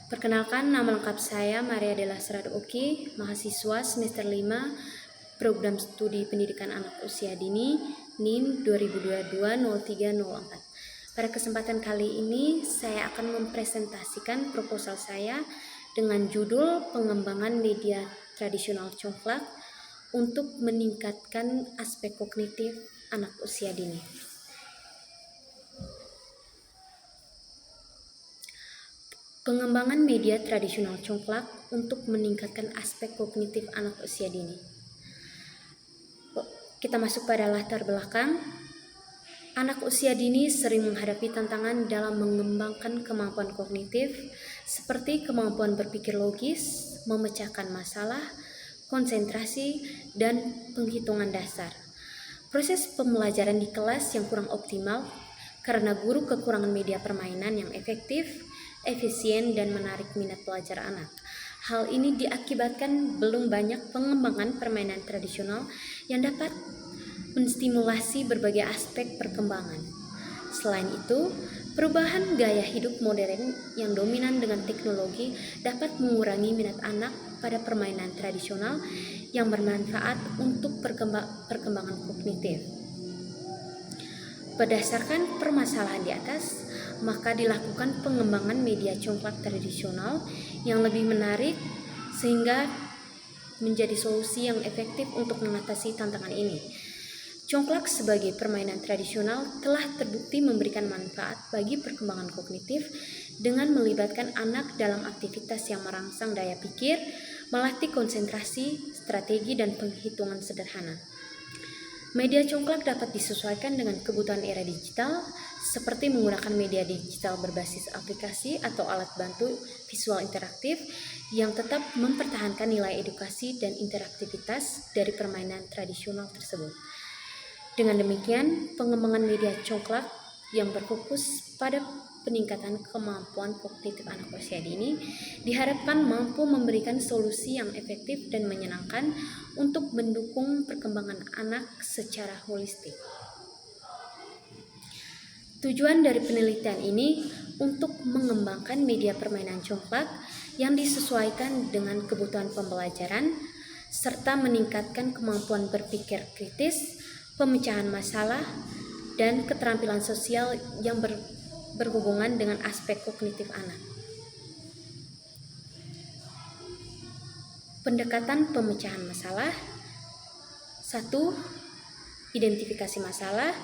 Perkenalkan, nama lengkap saya Maria Della Serado Oki, mahasiswa semester 5, Program Studi Pendidikan Anak Usia Dini, NIM 2022-0304. Pada kesempatan kali ini, saya akan mempresentasikan proposal saya dengan judul Pengembangan Media Tradisional Congklak untuk meningkatkan aspek kognitif anak usia dini. Pengembangan media tradisional congklak untuk meningkatkan aspek kognitif anak usia dini. Kita masuk pada latar belakang. Anak usia dini sering menghadapi tantangan dalam mengembangkan kemampuan kognitif seperti kemampuan berpikir logis, memecahkan masalah, konsentrasi, dan penghitungan dasar. Proses pembelajaran di kelas yang kurang optimal karena guru kekurangan media permainan yang efektif, efisien, dan menarik minat belajar anak. Hal ini diakibatkan belum banyak pengembangan permainan tradisional yang dapat menstimulasi berbagai aspek perkembangan. Selain itu, perubahan gaya hidup modern yang dominan dengan teknologi dapat mengurangi minat anak pada permainan tradisional yang bermanfaat untuk perkembangan kognitif. Berdasarkan permasalahan di atas, maka dilakukan pengembangan media congklak tradisional yang lebih menarik sehingga menjadi solusi yang efektif untuk mengatasi tantangan ini. Congklak sebagai permainan tradisional telah terbukti memberikan manfaat bagi perkembangan kognitif dengan melibatkan anak dalam aktivitas yang merangsang daya pikir, melatih konsentrasi, strategi, dan penghitungan sederhana. Media congklak dapat disesuaikan dengan kebutuhan era digital, seperti menggunakan media digital berbasis aplikasi atau alat bantu visual interaktif yang tetap mempertahankan nilai edukasi dan interaktivitas dari permainan tradisional tersebut. Dengan demikian, pengembangan media congklak yang berfokus pada peningkatan kemampuan kognitif anak usia dini diharapkan mampu memberikan solusi yang efektif dan menyenangkan untuk mendukung perkembangan anak secara holistik. Tujuan dari penelitian ini untuk mengembangkan media permainan congklak yang disesuaikan dengan kebutuhan pembelajaran serta meningkatkan kemampuan berpikir kritis, pemecahan masalah, dan keterampilan sosial yang berhubungan dengan aspek kognitif anak. Pendekatan pemecahan masalah. 1. Identifikasi masalah.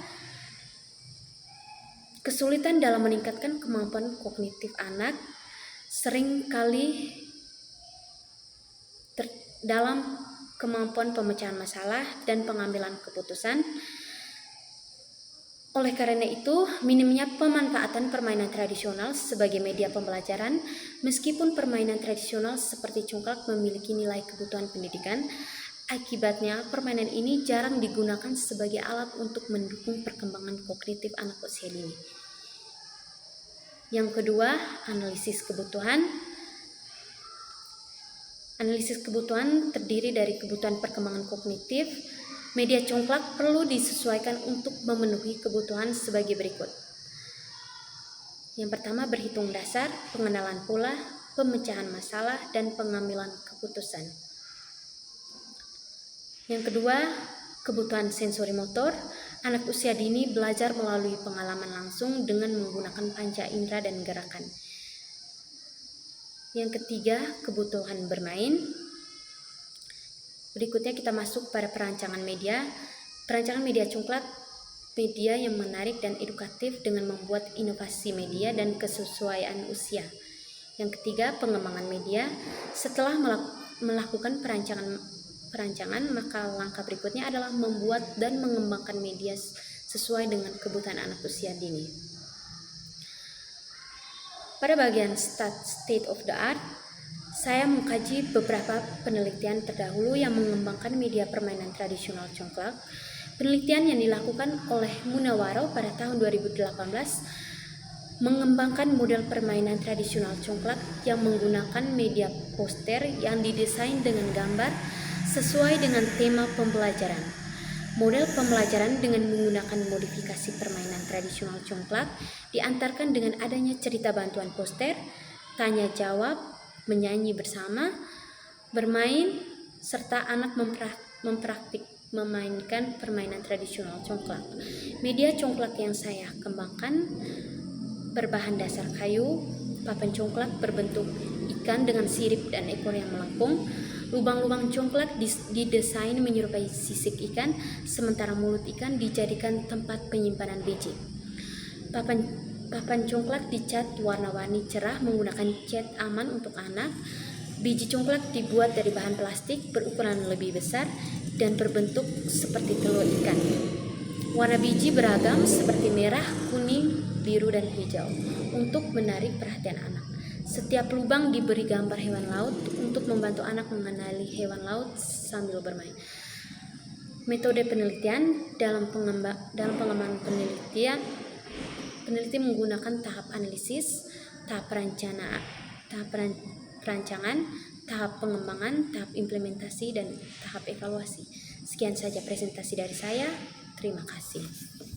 Kesulitan dalam meningkatkan kemampuan kognitif anak seringkali dalam kemampuan pemecahan masalah dan pengambilan keputusan. Oleh karena itu, minimnya pemanfaatan permainan tradisional sebagai media pembelajaran, meskipun permainan tradisional seperti congklak memiliki nilai kebutuhan pendidikan, akibatnya permainan ini jarang digunakan sebagai alat untuk mendukung perkembangan kognitif anak usia dini. Yang kedua, analisis kebutuhan. Analisis kebutuhan terdiri dari kebutuhan perkembangan kognitif. Media congklak perlu disesuaikan untuk memenuhi kebutuhan sebagai berikut. Yang pertama, berhitung dasar, pengenalan pola, pemecahan masalah, dan pengambilan keputusan. Yang kedua, kebutuhan sensori motor. Anak usia dini belajar melalui pengalaman langsung dengan menggunakan panca indera dan gerakan. Yang ketiga, kebutuhan bermain. Berikutnya kita masuk pada perancangan media. Perancangan media congklak, media yang menarik dan edukatif dengan membuat inovasi media dan kesesuaian usia. Yang ketiga, pengembangan media. Setelah melakukan perancangan, maka langkah berikutnya adalah membuat dan mengembangkan media sesuai dengan kebutuhan anak usia dini. Pada bagian state of the art, saya mengkaji beberapa penelitian terdahulu yang mengembangkan media permainan tradisional congklak. Penelitian yang dilakukan oleh Munawaro pada tahun 2018 mengembangkan model permainan tradisional congklak yang menggunakan media poster yang didesain dengan gambar sesuai dengan tema pembelajaran. Model pembelajaran dengan menggunakan modifikasi permainan tradisional congklak diantarkan dengan adanya cerita bantuan poster, tanya jawab, menyanyi bersama, bermain, serta anak mempraktik memainkan permainan tradisional congklak. Media congklak yang saya kembangkan berbahan dasar kayu. Papan congklak berbentuk ikan dengan sirip dan ekor yang melengkung. Lubang-lubang congklak didesain menyerupai sisik ikan, sementara mulut ikan dijadikan tempat penyimpanan biji. Papan congklak dicat warna-warni cerah menggunakan cat aman untuk anak. Biji congklak dibuat dari bahan plastik berukuran lebih besar dan berbentuk seperti telur ikan. Warna biji beragam seperti merah, kuning, biru, dan hijau untuk menarik perhatian anak. Setiap lubang diberi gambar hewan laut untuk membantu anak mengenali hewan laut sambil bermain. Metode penelitian dalam pengembangan peneliti menggunakan tahap analisis, tahap perancangan, tahap pengembangan, tahap implementasi, dan tahap evaluasi. Sekian saja presentasi dari saya. Terima kasih.